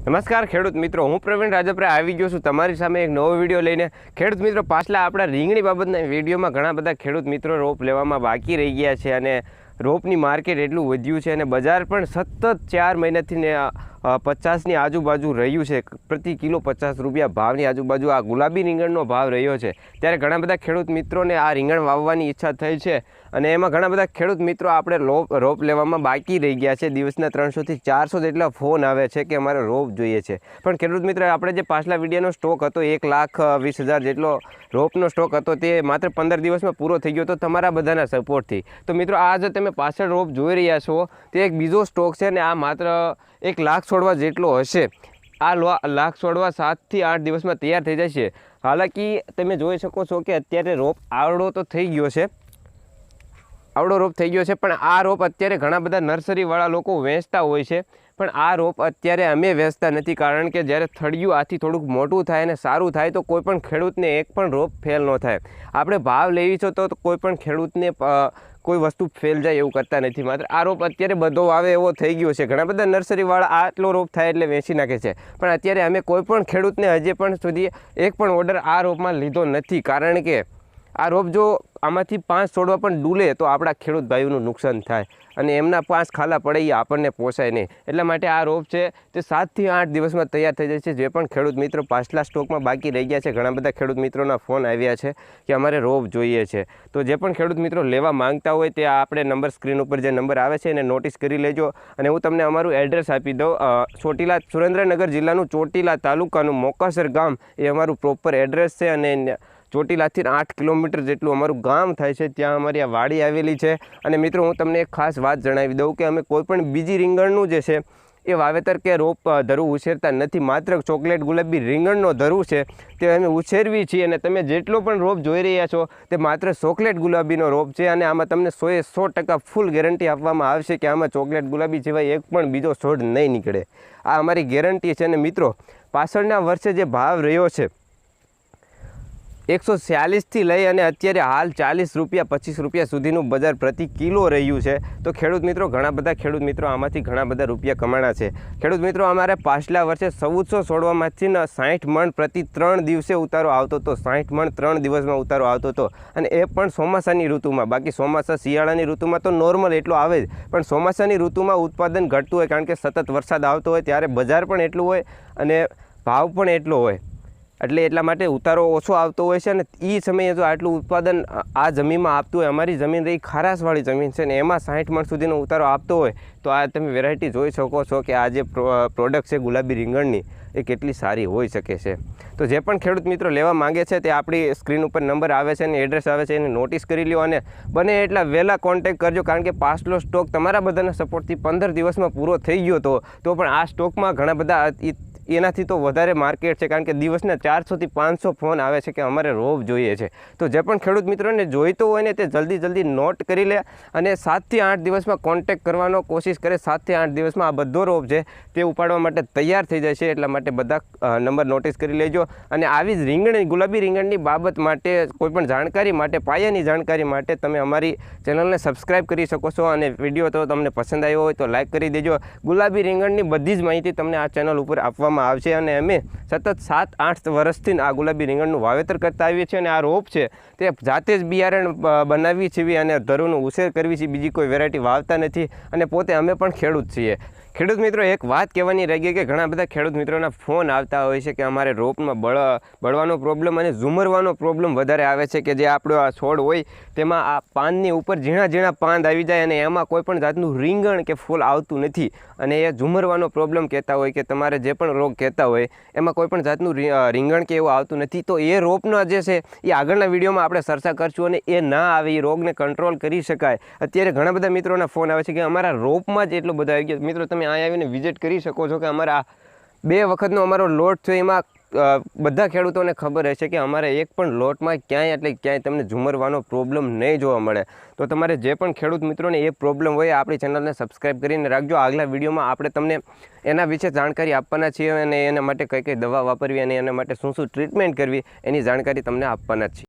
નમસ્કાર ખેડૂત મિત્રો, હું પ્રવીણ રાજપરા આવી ગયો છું તમારી સામે એક નવો વિડીયો લઈને। ખેડૂત મિત્રો, પાછલા આપણા રીંગણી બાબતના વિડીયોમાં ઘણા બધા ખેડૂત મિત્રો રોપ લેવામાં બાકી રહી ગયા છે અને રોપની માર્કેટ એટલું વધ્યું છે અને બજાર પણ સતત 4 મહિનાથી 50ની આજુબાજુ રહ્યું છે। પ્રતિ કિલો 50 રૂપિયા ભાવની આજુબાજુ આ ગુલાબી રીંગણનો ભાવ રહ્યો છે। ત્યારે ઘણા બધા ખેડૂત મિત્રોને આ રીંગણ વાવવાની ઈચ્છા થઈ છે અને એમાં ઘણા બધા ખેડૂત મિત્રો આપણે રોપ લેવામાં બાકી રહી ગયા છે। દિવસના 300થી 400 જેટલા ફોન આવે છે કે અમારે રોપ જોઈએ છે। પણ ખેડૂત મિત્ર, આપણે જે પાછલા વિડીયોનો સ્ટોક હતો 1,20,000 જેટલો રોપનો સ્ટોક હતો તે માત્ર 15 દિવસમાં પૂરો થઈ ગયો તો તમારા બધાના સપોર્ટથી। તો મિત્રો, આ જે તમે પાછળ રોપ જોઈ રહ્યા છો તે એક બીજો સ્ટોક છે ને આ માત્ર 1 લાખ છોડવા જેટલો હશે। આ લાખ છોડવા 7 થી 8 દિવસમાં તૈયાર થઈ જશે। હાલાકી તમે જોઈ શકો છો કે અત્યારે રોપ આવડો તો થઈ ગયો છે, આવડો રોપ થઈ ગયો છે, પણ આ રોપ અત્યારે ઘણા બધા નર્સરીવાળા લોકો વેચતા હોય છે, પણ આ રોપ અત્યારે અમે વેચતા નથી। કારણ કે જ્યારે થળિયું આથી થોડુંક મોટું થાય અને સારું થાય તો કોઈ પણ ખેડૂતને એક પણ રોપ ફેલ ન થાય। આપણે ભાવ લેવી છો તો કોઈ પણ ખેડૂતને કોઈ વસ્તુ ફેલ જાય એવું કરતા નથી। માત્ર આ રોપ અત્યારે બધો આવે એવો થઈ ગયો છે। ઘણા બધા નર્સરીવાળા આટલો રોપ થાય એટલે વેચી નાખે છે, પણ અત્યારે અમે કોઈ પણ ખેડૂતને હજી પણ સુધી એક પણ ઓર્ડર આ રોપમાં લીધો નથી। કારણ કે આ રોપ જો આમાંથી 5 છોડવા પણ ડૂલે તો આપણા ખેડૂત ભાઈઓનું નુકસાન થાય અને એમના 5 ખાલા પડે એ આપણને પોસાય નહીં। એટલા માટે આ રોપ છે તે 7 થી 8 દિવસમાં તૈયાર થઈ જશે। જે પણ ખેડૂત મિત્રો પાછલા સ્ટોકમાં બાકી રહી ગયા છે, ઘણા બધા ખેડૂત મિત્રોના ફોન આવ્યા છે કે અમારે રોપ જોઈએ છે। તો જે પણ ખેડૂત મિત્રો લેવા માંગતા હોય તે આપણે નંબર સ્ક્રીન ઉપર જે નંબર આવે છે એને નોટિસ કરી લેજો અને હું તમને અમારું એડ્રેસ આપી દઉં। ચોટીલા, સુરેન્દ્રનગર જિલ્લાનું ચોટીલા તાલુકાનું મોકાસર ગામ એ અમારું પ્રોપર એડ્રેસ છે અને ચોટીલાથી 8 કિલોમીટર જેટલું અમારું ગામ થાય છે। ત્યાં અમારી આ વાડી આવેલી છે। અને મિત્રો, હું તમને એક ખાસ વાત જણાવી દઉં કે અમે કોઈ પણ બીજી રીંગણનું જે છે એ વાવેતર કે રોપ ધરું ઉછેરતા નથી। માત્ર ચોકલેટ ગુલાબી રીંગણનો ધરું છે તે અમે ઉછેરવી છીએ અને તમે જેટલો પણ રોપ જોઈ રહ્યા છો તે માત્ર ચોકલેટ ગુલાબીનો રોપ છે અને આમાં તમને 100% ફૂલ ગેરંટી આપવામાં આવશે કે આમાં ચોકલેટ ગુલાબી સિવાય એક પણ બીજો છોડ નહીં નીકળે। આ અમારી ગેરંટી છે। અને મિત્રો, પાછળના વર્ષે જે ભાવ રહ્યો છે 146થી લઈ અને અત્યારે હાલ 40 રૂપિયા 25 રૂપિયા સુધીનું બજાર પ્રતિ કિલો રહ્યું છે। તો ખેડૂત મિત્રો, ઘણા બધા ખેડૂત મિત્રો આમાંથી ઘણા બધા રૂપિયા કમાણા છે। ખેડૂત મિત્રો, અમારે પાછલા વર્ષે 1400 છોડવામાંથી 60 મણ પ્રતિ 3 દિવસે ઉતારો આવતો હતો। 60 મણ 3 દિવસમાં ઉતારો આવતો હતો અને એ પણ ચોમાસાની ઋતુમાં। બાકી ચોમાસા શિયાળાની ઋતુમાં તો નોર્મલ એટલો આવે જ, પણ ચોમાસાની ઋતુમાં ઉત્પાદન ઘટતું હોય કારણ કે સતત વરસાદ આવતો હોય ત્યારે બજાર પણ એટલું હોય અને ભાવ પણ એટલો હોય, એટલે એટલા માટે ઉતારો ઓછો આવતો હોય છે। અને એ સમયે જો આટલું ઉત્પાદન આ જમીનમાં આપતું હોય, અમારી જમીન રહી ખારાશવાળી જમીન છે ને એમાં 60 મણ સુધીનો ઉતારો આપતો હોય તો આ તમે વેરાયટી જોઈ શકો છો કે આ જે પ્રોડક્ટ છે ગુલાબી રીંગણની એ કેટલી સારી હોઈ શકે છે। તો જે પણ ખેડૂત મિત્રો લેવા માંગે છે તે આપણી સ્ક્રીન ઉપર નંબર આવે છે અને એડ્રેસ આવે છે એને નોટિસ કરી લો અને બને એટલા વહેલા કોન્ટેક્ટ કરજો। કારણ કે પાછલો સ્ટોક તમારા બધાના સપોર્ટથી 15 દિવસમાં પૂરો થઈ ગયો તો પણ આ સ્ટોકમાં ઘણા બધા એનાથી તો વધારે માર્કેટ છે। કારણ કે દિવસના 400થી 500 ફોન આવે છે કે અમારે રોપ જોઈએ છે। તો જે પણ ખેડૂત મિત્રોને જોઈતો હોય ને તે જલ્દી નોટ કરી લે અને 7 થી 8 દિવસમાં કોન્ટેક્ટ કરવાનો કોશિશ કરે। 7 થી 8 દિવસમાં આ બધો રોપ છે તે ઉપાડવા માટે તૈયાર થઈ જાય છે। એટલા માટે બધા નંબર નોટિસ કરી લેજો અને આવી જ રીંગણ, ગુલાબી રીંગણની બાબત માટે કોઈપણ જાણકારી માટે, પાયાની જાણકારી માટે તમે અમારી ચેનલને સબસ્ક્રાઈબ કરી શકો છો અને વિડીયો તો તમને પસંદ આવ્યો હોય તો લાઇક કરી દેજો। ગુલાબી રીંગણની બધી જ માહિતી તમને આ ચેનલ ઉપર આપવામાં આવશે અને અમે સતત 7-8 વર્ષથી આ ગુલાબી રીંગણનું વાવેતર કરતા આવીએ છીએ અને આ રોપ છે તે જાતે જ બિયારણ બનાવીએ છીએ અને ધરુંનો ઉછેર કરવી છીએ, બીજી કોઈ વેરાયટી વાવતા નથી અને પોતે અમે પણ ખેડૂત છીએ। ખેડૂત મિત્રો, એક વાત કહેવાની રહી ગઈ કે ઘણા બધા ખેડૂત મિત્રોના ફોન આવતા હોય છે કે અમારે રોપમાં બળવાનો પ્રોબ્લેમ અને ઝુમરવાનો પ્રોબ્લેમ વધારે આવે છે કે જે આપણો આ છોડ હોય તેમાં આ પાનની ઉપર ઝીણા પાંદ આવી જાય અને એમાં કોઈ પણ જાતનું રીંગણ કે ફૂલ આવતું નથી અને એ ઝુમરવાનો પ્રોબ્લેમ કહેતા હોય કે તમારે જે પણ રોગ કહેતા હોય એમાં કોઈ પણ જાતનું રીંગણ કે એવું આવતું નથી। તો એ રોપનો જે છે એ આગળના વિડીયોમાં આપણે ચર્ચા કરશું અને એ ના આવે, એ રોગને કંટ્રોલ કરી શકાય। અત્યારે ઘણા બધા મિત્રોના ફોન આવે છે કે અમારા રોપમાં જ એટલો બધો આવી ગયો। મિત્રો, તમે અહીં આવીને વિઝિટ કરી શકો છો કે અમારા 2 વખતનો અમારો લોટ છે એમાં બધા ખેડૂતોને ખબર હશે કે અમારે એક પણ લોટમાં ક્યાંય તમને ઝુમરવાનો પ્રોબ્લેમ નહીં જોવા મળે। તો તમારે જે પણ ખેડૂત મિત્રોને એ પ્રોબ્લેમ હોય આપણી ચેનલને સબસ્ક્રાઈબ કરીને રાખજો। આગલા વિડીયોમાં આપણે તમને એના વિશે જાણકારી આપવાના છીએ અને એના માટે કઈ દવા વાપરવી અને એના માટે શું ટ્રીટમેન્ટ કરવી એની જાણકારી તમને આપવાના છીએ।